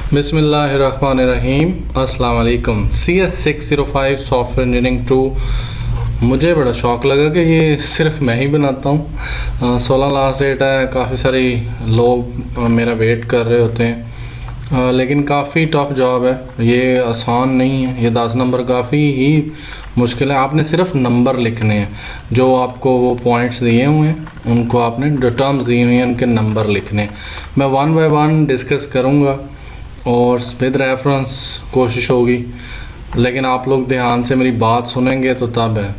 बिस्मिल्लाहिर्रहमानिर्रहीम। अस्सलाम वालेकुम। CS605 सॉफ्टवेयर इंजीनियरिंग 2 मुझे बड़ा शौक़ लगा कि ये सिर्फ मैं ही बनाता हूँ। 16 लास्ट डेट है, काफ़ी सारे लोग मेरा वेट कर रहे होते हैं, लेकिन काफ़ी टफ़ जॉब है, ये आसान नहीं है। ये 10 नंबर काफ़ी ही मुश्किल है। आपने सिर्फ नंबर लिखने हैं, जो आपको वो पॉइंट्स दिए हुए हैं उनको आपने जो टर्म्स दिए हुए हैं उनके नंबर लिखने हैं। मैं 1 बाय 1 डिस्कस करूँगा और विद रेफरेंस कोशिश होगी, लेकिन आप लोग ध्यान से मेरी बात सुनेंगे तो तब है।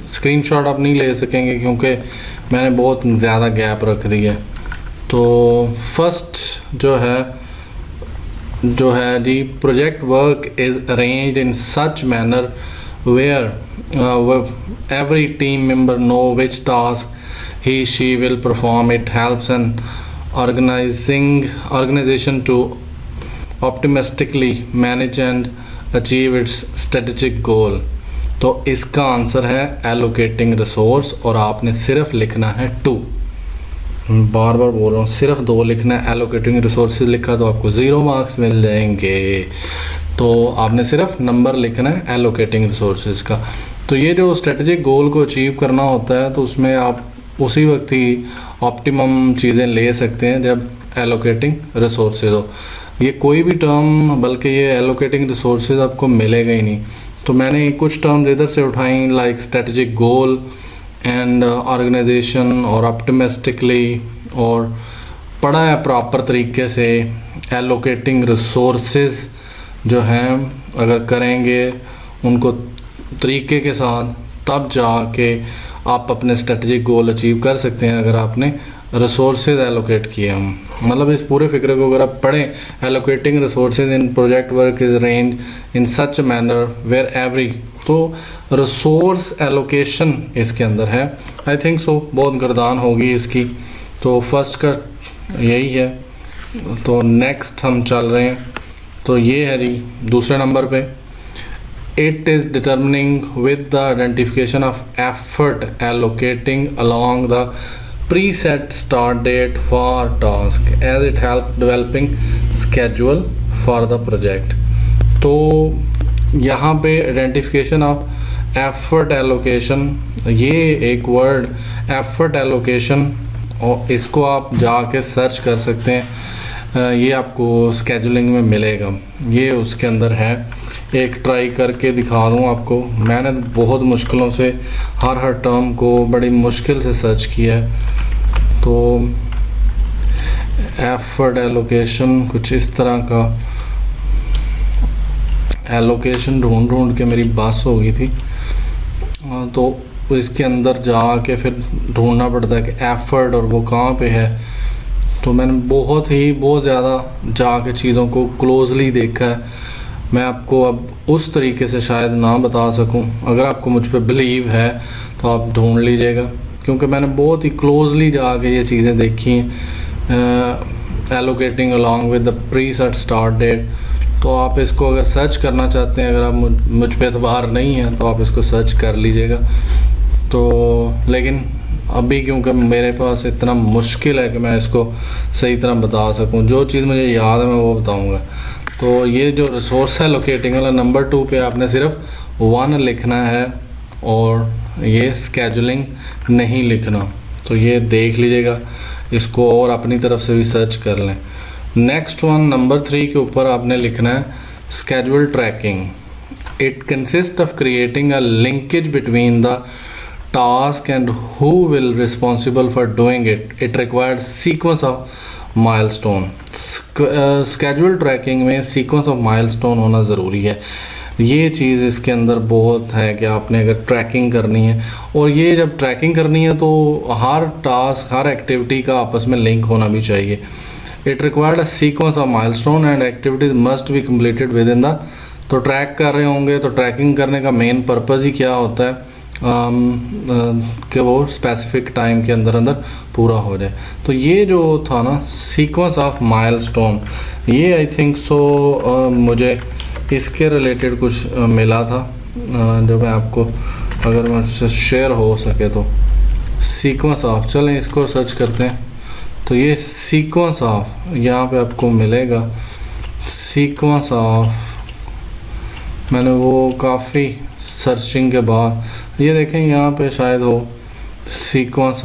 स्क्रीनशॉट आप नहीं ले सकेंगे क्योंकि मैंने बहुत ज़्यादा गैप रख दिया। तो फर्स्ट जो है जी, project work is arranged in such manner where every team member know which task he she will perform. It helps an organization to optimistically manage and achieve its strategic goal। तो इसका answer है allocating resource, और आपने सिर्फ लिखना है 2। बार बार बोल रहा हूँ, सिर्फ 2 लिखना है। allocating resources लिखा तो आपको 0 मार्क्स मिल जाएंगे। तो आपने सिर्फ नंबर लिखना है allocating resources का। तो ये जो strategic goal को अचीव करना होता है, तो उसमें आप उसी वक्त ही ऑप्टिमम चीज़ें ले सकते हैं जब allocating resources हो। ये कोई भी टर्म, बल्कि ये allocating resources आपको मिलेगा ही नहीं। तो मैंने कुछ टर्म्स इधर से उठाई, like strategic goal and organisation और ऑप्टिमिस्टिकली, और पढ़ा है प्रॉपर तरीके से। allocating resources जो हैं अगर करेंगे उनको तरीके के साथ, तब जाके आप अपने स्ट्रेटजिक गोल अचीव कर सकते हैं। अगर आपने रिसोर्सेज एलोकेट किए हम, मतलब इस पूरे फिक्र को अगर आप पढ़ें, allocating resources in project work is arrange in such manner where every, तो रिसोर्स एलोकेशन इसके अंदर है। आई थिंक सो बहुत गर्दान होगी इसकी। तो फर्स्ट का यही है। तो नेक्स्ट हम चल रहे हैं, तो ये है जी दूसरे नंबर पे। It is determining with the identification of effort allocating along the preset start date for task as it helps developing schedule for the project। तो यहाँ पे identification of effort allocation, ये एक वर्ड effort allocation, और इसको आप जाके search कर सकते हैं। ये आपको scheduling में मिलेगा, ये उसके अंदर है। एक ट्राई करके दिखा दूँ आपको। मैंने बहुत मुश्किलों से हर टर्म को बड़ी मुश्किल से सर्च किया है। तो एफर्ट एलोकेशन कुछ इस तरह का एलोकेशन ढूंढ के मेरी बस हो गई थी। तो इसके अंदर जाके फिर ढूंढना पड़ता है कि एफर्ट और वो कहाँ पे है। तो मैंने बहुत ज़्यादा जाके चीज़ों को क्लोजली देखा है। मैं आपको अब उस तरीके से शायद ना बता सकूं। अगर आपको मुझ पे बिलीव है तो आप ढूंढ लीजिएगा, क्योंकि मैंने बहुत ही क्लोजली जाके ये चीज़ें देखी हैं। Allocating along with the preset start date, तो आप इसको अगर सर्च करना चाहते हैं, अगर आप मुझ पे एतबार नहीं है तो आप इसको सर्च कर लीजिएगा। तो लेकिन अभी क्योंकि मेरे पास इतना मुश्किल है कि मैं इसको सही तरह बता सकूं, जो चीज़ मुझे याद है मैं वो बताऊँगा। तो ये जो रिसोर्स है लोकेटिंग वाला, नंबर 2 पे आपने सिर्फ 1 लिखना है और ये स्केजुलिंग नहीं लिखना। तो ये देख लीजिएगा इसको, और अपनी तरफ से भी सर्च कर लें। नेक्स्ट वन नंबर 3 के ऊपर आपने लिखना है schedule tracking. It consist of creating a linkage between the task and who will responsible for doing it. It required sequence of milestone. Schedule tracking में सीक्वेंस ऑफ माइलस्टोन होना ज़रूरी है। ये चीज़ इसके अंदर बहुत है कि आपने अगर ट्रैकिंग करनी है, और ये जब ट्रैकिंग करनी है तो हर टास्क, हर एक्टिविटी का आपस में लिंक होना भी चाहिए। It required a sequence of milestone and activities must be completed with in the. तो ट्रैक कर रहे होंगे, तो ट्रैकिंग करने का मेन पर्पज़ ही क्या होता है कि वो स्पेसिफिक टाइम के अंदर पूरा हो जाए। तो ये जो था ना सीक्वेंस ऑफ माइलस्टोन, ये आई थिंक सो मुझे इसके रिलेटेड कुछ मिला था, जो मैं आपको अगर मुझसे शेयर हो सके तो। सीक्वेंस ऑफ, चलें इसको सर्च करते हैं। तो ये सीक्वेंस ऑफ यहाँ पे आपको मिलेगा। सीक्वेंस ऑफ, मैंने वो काफ़ी सर्चिंग के बाद ये देखें यहाँ पे शायद हो सीक्वेंस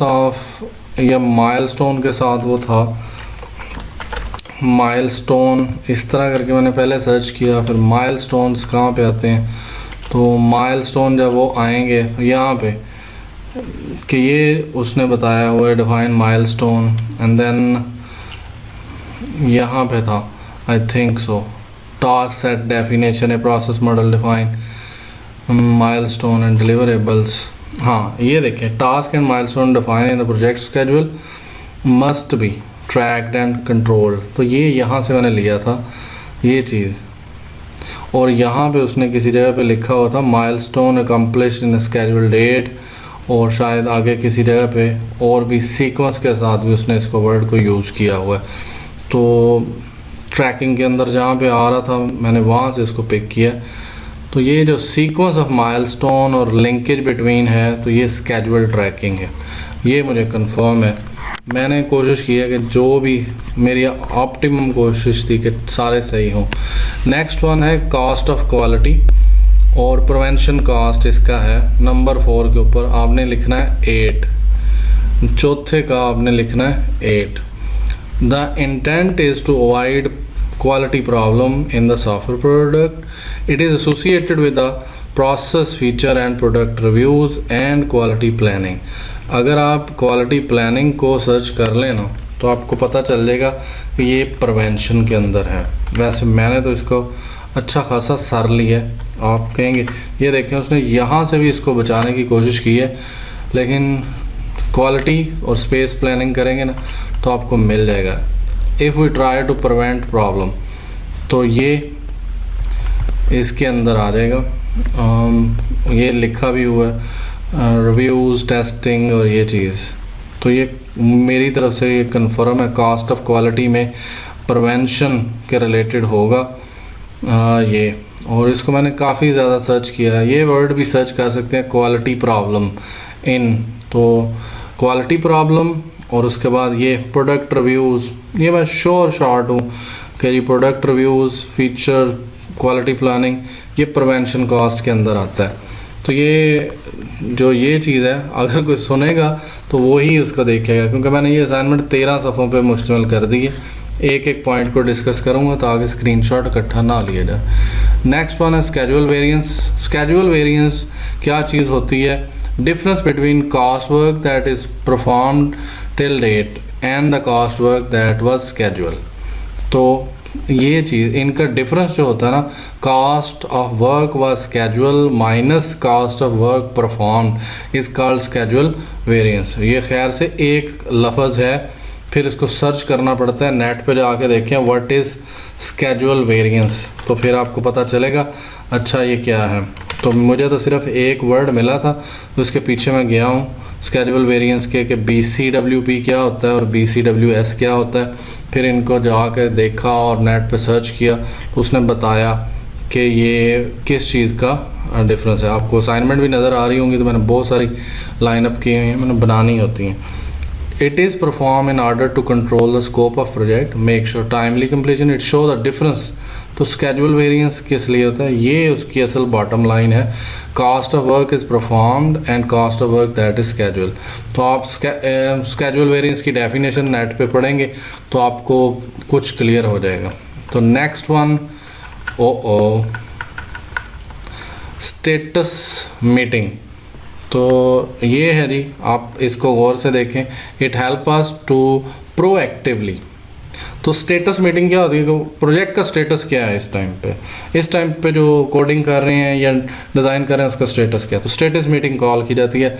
ऑफ या माइलस्टोन के साथ वो था माइलस्टोन, इस तरह करके मैंने पहले सर्च किया। फिर माइलस्टोन्स कहाँ पे आते हैं, तो माइलस्टोन जब वो आएंगे यहाँ पे कि ये उसने बताया हुआ है डिफाइन माइलस्टोन, एंड देन यहाँ पे था I think so task set definition है, process model define milestone and deliverables. हाँ ये देखें, task and milestone define in the project schedule must be tracked and controlled. तो ये यहाँ से मैंने लिया था ये चीज़, और यहाँ पे उसने किसी जगह पे लिखा हुआ था माइलस्टोन अकम्प्लिश्ड इन स्केड्यूल डेट, और शायद आगे किसी जगह पे और भी सीक्वेंस के साथ भी उसने इसको वर्ड को यूज़ किया हुआ है। तो ट्रैकिंग के अंदर जहाँ पे आ रहा था मैंने वहाँ से इसको पिक किया। तो ये जो सीक्वेंस ऑफ माइलस्टोन और लिंकेज बिटवीन है, तो ये स्केड्यूल ट्रैकिंग है, ये मुझे कंफर्म है। मैंने कोशिश की है कि जो भी मेरी ऑप्टिमम कोशिश थी कि सारे सही हों। नेक्स्ट वन है कॉस्ट ऑफ क्वालिटी और प्रिवेंशन कॉस्ट, इसका है नंबर 4 के ऊपर आपने लिखना है 8, चौथे का आपने लिखना है 8। The intent is to avoid quality problem in the software product. It is associated with the process feature and product reviews and quality planning. अगर आप क्वालिटी प्लानिंग को सर्च कर लेना तो आपको पता चल जाएगा कि ये प्रिवेंशन के अंदर है। वैसे मैंने तो इसको अच्छा खासा सर लिया है, आप कहेंगे ये देखें उसने यहाँ से भी इसको बचाने की कोशिश की है, लेकिन क्वालिटी और स्पेस प्लानिंग करेंगे ना तो आपको मिल जाएगा। If we try to prevent problem, तो ये इसके अंदर आ जाएगा। ये लिखा भी हुआ है रिव्यूज़, टेस्टिंग और ये चीज़, तो ये मेरी तरफ से ये कंफर्म है। कॉस्ट ऑफ क्वालिटी में प्रिवेंशन के रिलेटेड होगा ये, और इसको मैंने काफ़ी ज़्यादा सर्च किया है। ये वर्ड भी सर्च कर सकते हैं क्वालिटी प्रॉब्लम इन, तो क्वालिटी प्रॉब्लम और उसके बाद ये प्रोडक्ट रिव्यूज़, ये मैं शॉर्ट हूँ कि ये product reviews, feature, quality planning, ये प्रिवेंशन कॉस्ट के अंदर आता है। तो ये जो ये चीज़ है अगर कोई सुनेगा तो वो ही उसको देखेगा, क्योंकि मैंने ये असाइनमेंट 13 सफ़ों पे मुश्तमिल कर दी है। एक एक पॉइंट को डिस्कस करूँगा तो आगे स्क्रीनशॉट इकट्ठा ना लिया जाए। नेक्स्ट वन है स्केड्यूल वेरिएंस। स्केड्यूल वेरिएंस क्या चीज़ होती है? Difference between cost work that is performed till date and the cost work that was schedule. तो ये चीज़, इनका डिफरेंस जो होता है ना, cost of work was schedule minus cost of work performed is called schedule variance. ये खैर से एक लफ्ज़ है, फिर इसको सर्च करना पड़ता है, नेट पे जाके देखें व्हाट इज़ स्केड्यूल वेरिएंस, तो फिर आपको पता चलेगा अच्छा ये क्या है। तो मुझे तो सिर्फ एक वर्ड मिला था, तो उसके पीछे मैं गया हूँ स्केड्यूल वेरिएंस के कि BCWP क्या होता है और BCWS क्या होता है। फिर इनको जाकर देखा और नेट पे सर्च किया तो उसने बताया कि ये किस चीज़ का डिफरेंस है। आपको असाइनमेंट भी नज़र आ रही होंगी, तो मैंने बहुत सारी लाइनअप की हुई हैं, मैंने बनानी होती हैं। It is performed in order to control the scope of project, make sure timely completion, it show the difference। तो स्केड्यूल वेरिएंस किस लिए होता है, ये उसकी असल बॉटम लाइन है। Cost of work is performed and cost of work that is schedule. तो आप स्केड्यूल वेरिएंस की डेफिनेशन नेट पे पढ़ेंगे तो आपको कुछ क्लियर हो जाएगा। तो नेक्स्ट वन स्टेटस मीटिंग। तो ये है जी, आप इसको गौर से देखें। It help us to proactively. तो स्टेटस मीटिंग क्या होती है? तो प्रोजेक्ट का स्टेटस क्या है इस टाइम पे जो कोडिंग कर रहे हैं या डिज़ाइन कर रहे हैं उसका स्टेटस क्या है। तो स्टेटस मीटिंग कॉल की जाती है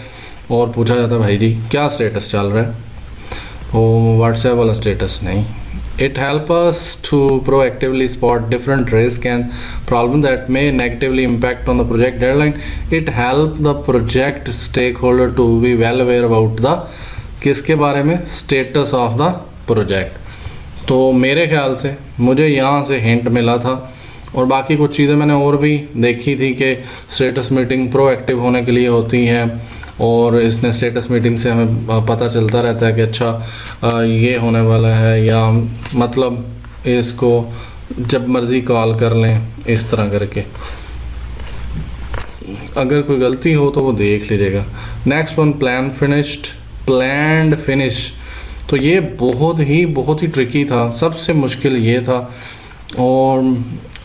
और पूछा जाता है भाई जी क्या स्टेटस चल रहा है, वो व्हाट्सएप वाला स्टेटस नहीं। It helps us to proactively spot different risk and problem that may negatively impact on the project deadline. It helps the project stakeholder to be well aware about the किसके बारे में, status of the project। तो मेरे ख्याल से मुझे यहाँ से हिंट मिला था, और बाकी कुछ चीज़ें मैंने और भी देखी थी कि स्टेटस मीटिंग प्रोएक्टिव होने के लिए होती है, और इसने स्टेटस मीटिंग से हमें पता चलता रहता है कि अच्छा ये होने वाला है, या मतलब इसको जब मर्ज़ी कॉल कर लें इस तरह करके। अगर कोई गलती हो तो वो देख लीजिएगा। Next one, planned finish. तो ये बहुत ही ट्रिकी था, सबसे मुश्किल ये था, और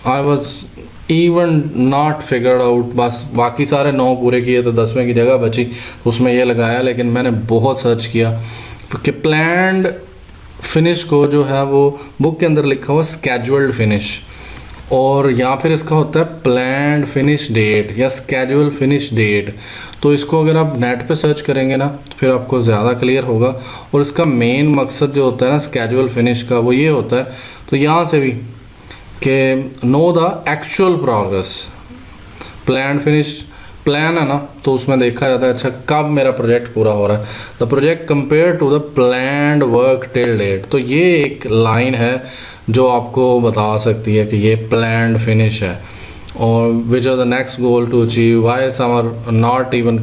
I was even not figured out. बस बाकी सारे 9 पूरे किए तो 10वें की जगह बची, उसमें ये लगाया, लेकिन मैंने बहुत सर्च किया कि प्लान्ड फिनिश को जो है वो बुक के अंदर लिखा हुआ स्केड्यूल्ड फिनिश, और या फिर इसका होता है प्लान्ड फिनिश डेट या स्केड्यूल फिनिश डेट। तो इसको अगर आप नेट पे सर्च करेंगे ना तो फिर आपको ज़्यादा क्लियर होगा। और इसका मेन मकसद जो होता है ना स्केड्यूल फिनिश का, वो ये होता है, तो यहाँ से भी कि know the actual progress. Planned finish plan है ना, तो उसमें देखा जाता है अच्छा कब मेरा प्रोजेक्ट पूरा हो रहा है, the project compare to the planned work till date. तो ये एक लाइन है जो आपको बता सकती है कि ये प्लान्ड फिनिश है। और which are the next goal to achieve, why some are not even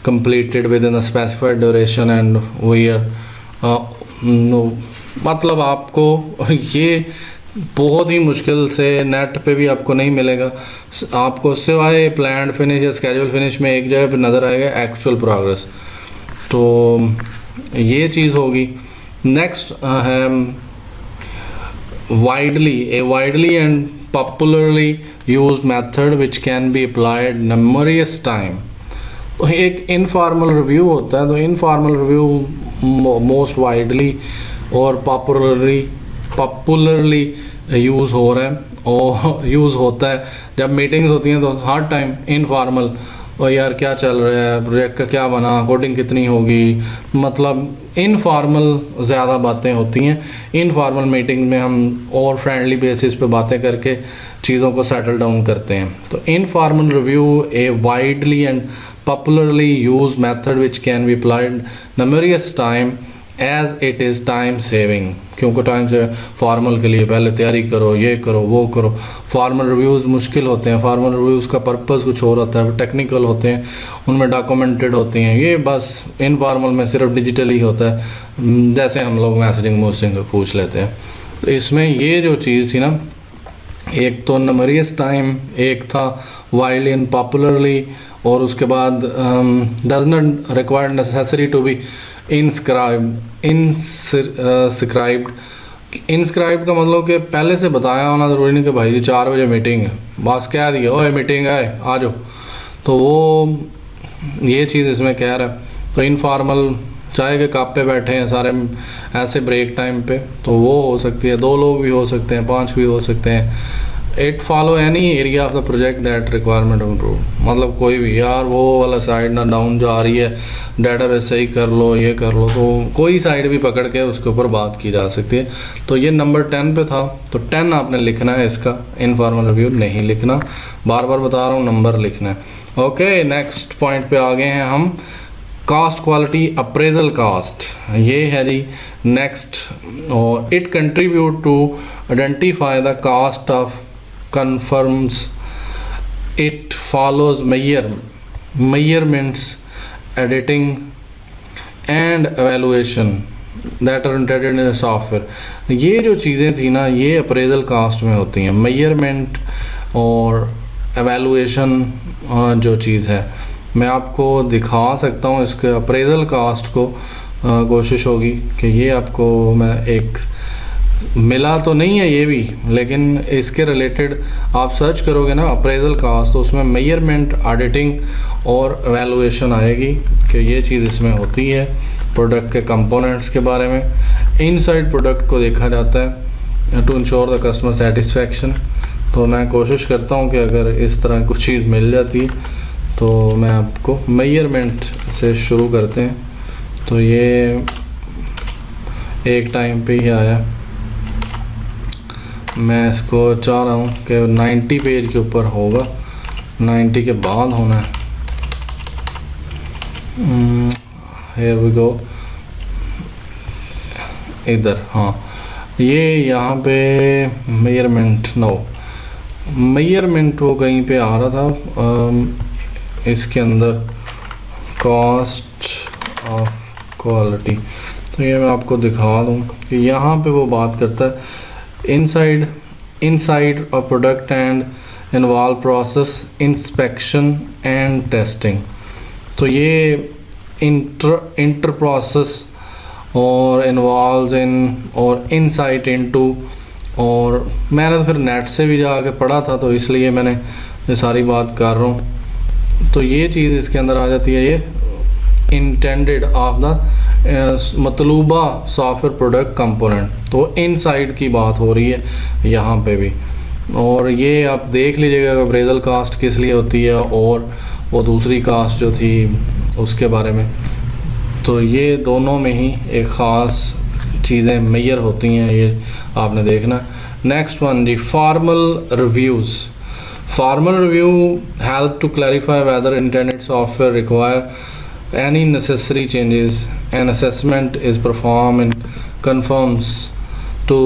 completed within a specified duration and we are मतलब आपको ये बहुत ही मुश्किल से नेट पे भी आपको नहीं मिलेगा। आपको सिवाय प्लान्ड फिनिश या स्केड्यूल फिनिश में एक जगह पे नज़र आएगा एक्चुअल प्रोग्रेस। तो ये चीज़ होगी। नेक्स्ट है widely and popularly used method which can be applied numerous time. तो एक इनफॉर्मल रिव्यू होता है, तो इनफॉर्मल रिव्यू मोस्ट वाइडली और पॉपुलरली यूज़ हो रहा है और यूज़ होता है जब मीटिंग्स होती हैं, तो हर टाइम इनफॉर्मल, और यार क्या चल रहा है, प्रोजेक्ट का क्या बना, कोडिंग कितनी होगी, मतलब इनफॉर्मल ज़्यादा बातें होती हैं। इनफॉर्मल मीटिंग में हम और फ्रेंडली बेसिस पे बातें करके चीज़ों को सेटल डाउन करते हैं। तो informal review a widely and popularly use method which can be applied numerous time as it is time saving. क्योंकि टाइम से फॉर्मल के लिए पहले तैयारी करो, ये करो, वो करो। फॉर्मल रिव्यूज़ मुश्किल होते हैं, फॉर्मल रिव्यूज़ का पर्पस कुछ और होता है, टेक्निकल होते हैं, उनमें डॉक्यूमेंटेड होते हैं। ये बस इनफॉर्मल में सिर्फ डिजिटल ही होता है, जैसे हम लोग मैसेजिंग पूछ लेते हैं। तो इसमें ये जो चीज़ थी ना, एक तो नंबरियस टाइम, एक था वाइडली एंड पॉपुलरली, और उसके बाद does not required necessary to be inscribed का मतलब कि पहले से बताया होना ज़रूरी नहीं कि भाई जी 4 बजे मीटिंग है, बस कह दिया ओए मीटिंग है आ जाओ। तो वो ये चीज़ इसमें कह रहा है। तो इनफॉर्मल चाय के कप पे बैठे हैं सारे ऐसे ब्रेक टाइम पे, तो वो हो सकती है, 2 लोग भी हो सकते हैं, 5 भी हो सकते हैं। It follow any area of the project that requirement improve, मतलब कोई भी यार वो वाला साइड ना डाउन जा रही है, डेटाबेस सही कर लो, ये कर लो, तो कोई साइड भी पकड़ के उसके ऊपर बात की जा सकती है। तो ये नंबर 10 पे था, तो 10 आपने लिखना है, इसका इनफॉर्मल रिव्यू नहीं लिखना, बार बार बता रहा हूँ, नंबर लिखना है। ओके, नेक्स्ट पॉइंट पे आ गए हैं हम, कास्ट क्वालिटी अप्रेजल कास्ट। ये है जी नेक्स्ट, और it contribute to identify the cost of confirms, it follows measurements, editing and evaluation that are intended in a software। ये जो चीज़ें थी ना, ये अप्रेजल कास्ट में होती हैं। मेजरमेंट और एवेलुएशन जो चीज़ है, मैं आपको दिखा सकता हूँ इसके अप्रेजल कास्ट को। कोशिश होगी कि ये आपको मैं एक मिला तो नहीं है ये भी, लेकिन इसके रिलेटेड आप सर्च करोगे ना अप्रेजल कास्ट, तो उसमें मेजरमेंट, ऑडिटिंग और एवेलुएशन आएगी कि ये चीज़ इसमें होती है। प्रोडक्ट के कंपोनेंट्स के बारे में, इनसाइड प्रोडक्ट को देखा जाता है to ensure the customer satisfaction. तो मैं कोशिश करता हूँ कि अगर इस तरह कुछ चीज़ मिल जाती है तो मैं आपको मेजरमेंट से शुरू करते हैं। तो ये एक टाइम पे ही आया, मैं इसको चाह रहा हूँ कि 90 पेज के ऊपर होगा, 90 के बाद होना है। हियर वी गो, इधर, हाँ ये यहाँ पे मेजरमेंट, मेजरमेंट वो कहीं पे आ रहा था, इसके अंदर कॉस्ट ऑफ क्वालिटी। तो ये मैं आपको दिखा दूँ कि यहाँ पे वो बात करता है inside a product and involve process inspection and testing. तो ये इंटर प्रोसेस और इन्वॉल्व इन और इनसाइट इनटू, और मैंने तो फिर नेट से भी जाके पढ़ा था तो इसलिए मैंने ये सारी बात कर रहा हूँ। तो ये चीज़ इसके अंदर आ जाती है, ये इंटेंडेड ऑफ द मतलूबा सॉफ्टवेयर प्रोडक्ट कंपोनेंट। तो इनसाइड की बात हो रही है यहाँ पे भी। और ये आप देख लीजिएगा अप्रेजल कास्ट किस लिए होती है और वो दूसरी कास्ट जो थी उसके बारे में। तो ये दोनों में ही एक ख़ास चीज़ें मेजर होती हैं, ये आपने देखना। नेक्स्ट वन जी, formal reviews. Formal review help to clarify whether internet software require any necessary changes and assessment is perform in conforms to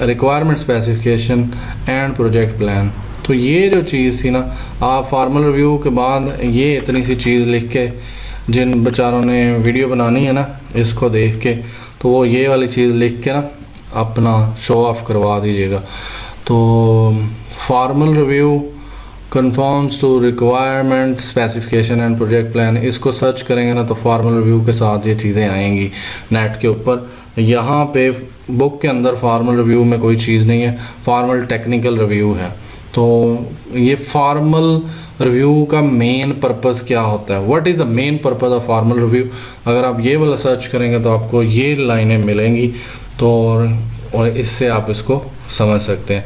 requirement specification and project plan. तो ये जो चीज़ थी ना, आप फॉर्मल रिव्यू के बाद ये इतनी सी चीज़ लिख के, जिन बेचारों ने वीडियो बनानी है ना इसको देख के, तो वो ये वाली चीज़ लिख के ना अपना शो ऑफ करवा दीजिएगा। तो formal review conforms to requirement specification and project plan, इसको सर्च करेंगे ना तो फॉर्मल रिव्यू के साथ ये चीज़ें आएंगी नेट के ऊपर। यहाँ पे बुक के अंदर फॉर्मल रिव्यू में कोई चीज़ नहीं है, फॉर्मल टेक्निकल रिव्यू है। तो ये फॉर्मल रिव्यू का मेन पर्पस क्या होता है, what is the main purpose of formal review, अगर आप ये वाला सर्च करेंगे तो आपको ये लाइनें मिलेंगी। तो और इससे आप इसको समझ सकते हैं।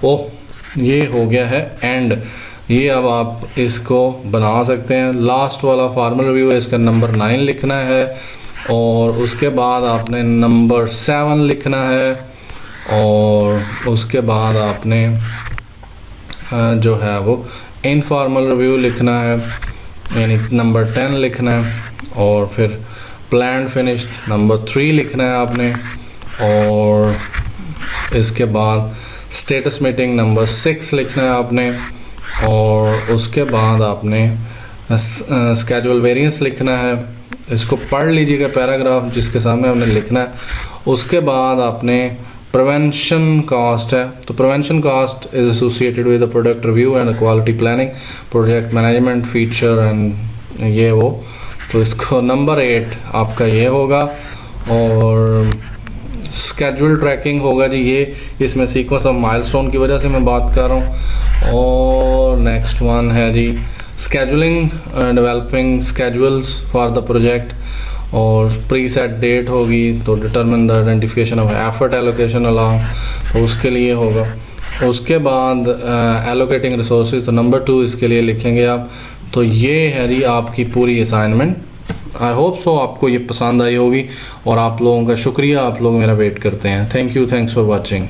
ओह ये हो गया है एंड, ये अब आप इसको बना सकते हैं। लास्ट वाला फॉर्मल रिव्यू है, इसका नंबर 9 लिखना है और उसके बाद आपने नंबर 7 लिखना है और उसके बाद आपने जो है वो इनफॉर्मल रिव्यू लिखना है, यानी नंबर 10 लिखना है, और फिर प्लान फिनिश्ड नंबर 3 लिखना है आपने, और इसके बाद स्टेटस मीटिंग नंबर 6 लिखना है आपने, और उसके बाद आपने स्केड्यूल वेरिएंस लिखना है। इसको पढ़ लीजिएगा पैराग्राफ जिसके सामने आपने लिखना है। उसके बाद आपने प्रिवेंशन कॉस्ट है, तो prevention cost is associated with the product review and quality planning, project management feature and ये वो। तो इसको नंबर 8 आपका ये होगा। और स्केड्यूल ट्रैकिंग होगा जी, ये इसमें सीक्वेंस ऑफ माइलस्टोन की वजह से मैं बात कर रहा हूँ। और नेक्स्ट वन है जी scheduling, developing schedules for the project, और प्री सेट डेट होगी तो determine the identification of effort allocation allow, तो उसके लिए होगा। उसके बाद एलोकेटिंग रिसोर्सेज, तो नंबर 2 इसके लिए लिखेंगे आप। तो ये है जी आपकी पूरी असाइनमेंट। आई होप सो आपको ये पसंद आई होगी और आप लोगों का शुक्रिया, आप लोग मेरा वेट करते हैं। Thank you, thanks for watching.